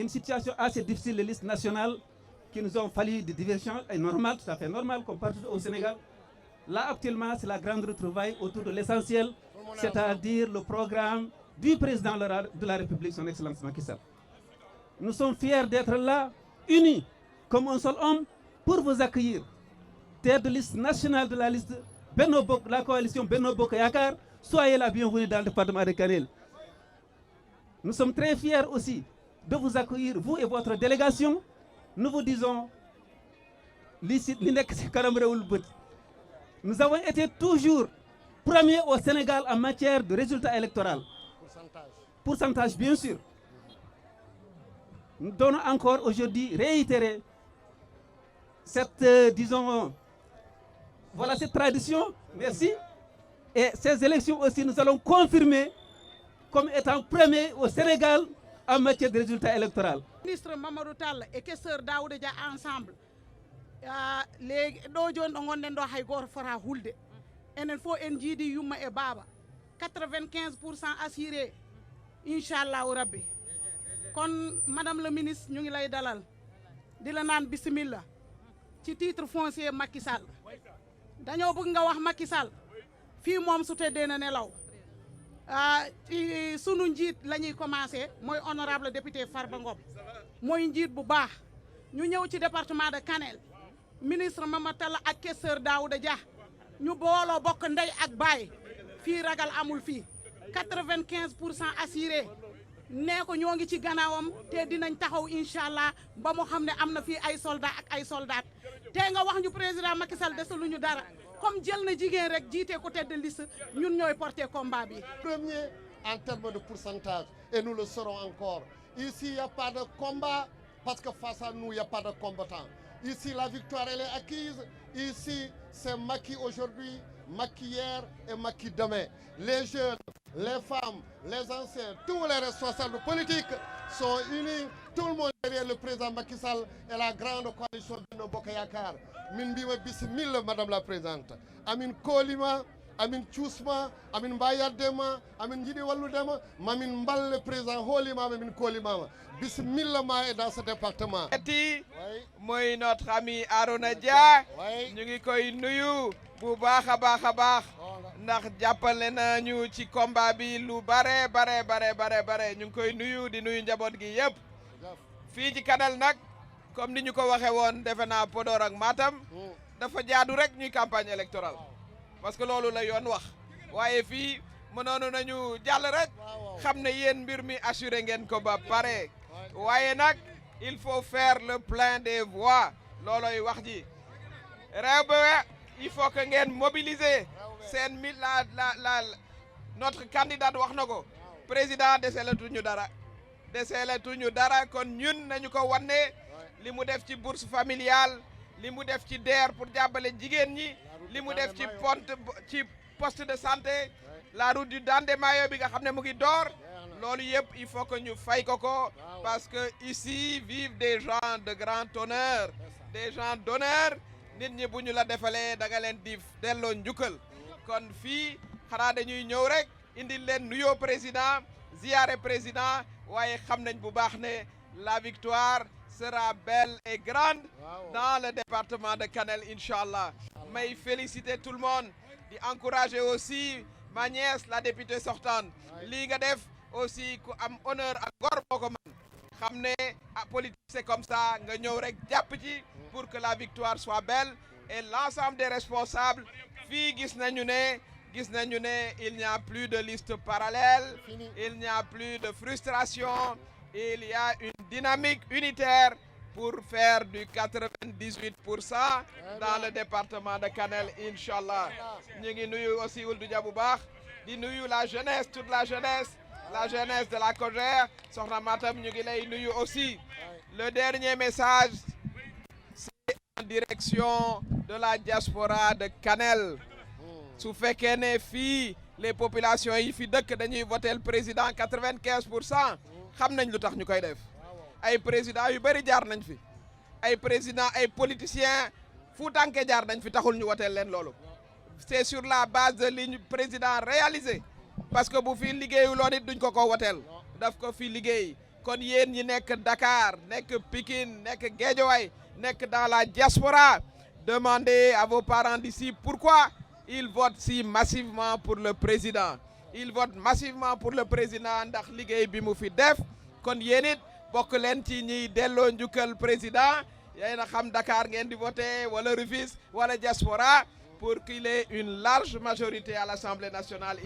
une situation assez difficile, les listes nationales qui nous ont fallu de diversion, est normal, tout à fait normal, comme partout au Sénégal. Là, actuellement, c'est la grande retrouvaille autour de l'essentiel, c'est-à-dire le programme du président de la République, son Excellence Macky Sall. Nous sommes fiers d'être là, unis, comme un seul homme, pour vous accueillir. Tête de liste nationale de la liste la coalition Benno Bokk Yakaar, soyez la bienvenue dans le département de Kanel. Nous sommes très fiers aussi de vous accueillir, vous et votre délégation. Nous vous disons, nous avons été toujours premiers au Sénégal en matière de résultats électoraux. Pourcentage, bien sûr. Nous donnons encore aujourd'hui réitérer cette, cette tradition, merci. Et ces élections aussi, nous allons confirmer comme étant premier au Sénégal en matière de résultats électoraux. Ministre Mamadou Tall et questeur Daouda Dia ensemble, les dojon ongonden do hay gor fora hulde. Enen fo en jidi yumma e baba. 95% assuré. Inshallah rabbi. Kon madame le ministre ñu ngi lay dalal di la naan bismillah ci titre foncier Macky Sall. Dañoo bëgg nga wax Macky Sall fii moom su tëddee na nelaw ci sunu njiit la ñuy commencé mooy honorable député Farba Ngom mooy njiit bu baax ñu ñëw ci département de Kanel ministre Mamadou Tall ak questeur Daouda Dia ñu booloo bokk ndey ak baay fii ragal amul fii 95% assuré nee ko ñoo ngi ci gannaawam te dinañ taxaw incha allah ba mu xam ne am na fii ay soldat ak ay soldat te nga wax ñu président Macky Sall desaluñu dara comme jël na jigéen rek jiite ko tête de liste ñun ñooy porter combat bi. Premier en termes de pourcentage et nous le serons encore. Ici il n'y a pas de combat parce que face à nous il n'y a pas de combattant. Ici la victoire elle est acquise. Ici c'est Macky aujourd'hui, Macky hier et Macky demain. Les jeunes, les femmes, les anciens, tous les responsables politiques sont unis. Tout le monde derrière le président Macky Sall et la grande coalition Benno Bokk Yakaar. Min mbima bismillah madame la présidente. Amin kolima, amin cuusma, amin mbayaddema, amin jiiɗi walludema, mamin mballe président hoolima, mamin kolima. Bismillah ma est dans ce département. Mooy notre ami Arouna Dia. Ñu ngi koy nuyu bu baax a baax ndax jàppale nañu ci combat bi lu bare ñu ngi koy nuyu di nuyu njaboot gi yëpp. Fii ci Kanel nag comme ni ñu ko waxe woon defe naa Podor ak Matam dafa jaadu rek ñuy campagne électorale parce que loolu la yoon wax waaye fii mënoon nañu jàll rek xam ne yéen mbir mi assuré ngeen ko ba pare waaye nag il faut faire le plein des voix looloy wax ji réew ba il faut que ngeen mobiliser seen notre candidat wax na ko président deselatuñu dara kon ñun nañu ko wanne li mu def ci bourse familiale li mu def ci DER pour jàppale jigéen ñi li mu def ci poste de santé la route du Dandemayo bi nga xam ne mu ngi door loolu yëpp il faut que ñu fay ko parce que ici vivent des gens de grand honneur des gens d'honneur nit ñi bu ñu la defalee da nga leen di delloo njukkal kon fii xanaa dañuy ñëw rek indi leen nuyoo président ziyaare président waaye xam nañ bu baax ne la victoire sera belle et grande dans le département de Kanel inchallah may féliciter tout le monde di encourager aussi ma nièce la députée sortante lii nga def aussi ku am honneur ak ngor moo ko man xam ne politique c'est comme ça nga ñëw rek jàpp ci pour que la victoire soit belle et l'ensemble des responsables fii gis nañu ne il n'y a plus de liste parallèle, il n'y a plus de frustration, il y a une dynamique unitaire pour faire du 98% dans le département de Kanel, Inch'Allah. Ñu ngi nuyu aussi Ould Dia bu baax di nuyu la jeunesse, toute la jeunesse de la Cogère, Soxna Matam ñu ngi lay nuyu aussi. Le dernier message, c'est en direction de la diaspora de Kanel. Su fekkee ne fii les populations yi fi dëkk dañuy voter le président 95% xam nañ lu tax ñu koy def ay président yu bëri jaar nañ fi ay président ay politiciens fu tànke jaar nañ fi taxul ñu voter leen loolu c'est sur la base de ligne président réalisé parce que bu fi liggéeyu loon it duñ ko woteel daf ko fi liggéey kon yéen ñi nekk Dakar nekk Pikine nekk Guédiawaye nekk dans la diaspora, demandez à vos parents d'ici pourquoi ils votent si massivement pour le président. Ils votent massivement pour le président ndax liggéey bi mu fi def, kon yéen it bokk leen ci ñiy delloo njukkal président. yéen a xam Dakar ngeen di voter wala Rufisque wala diaspora pour qu'il ait une large majorité à l'Assemblée nationale.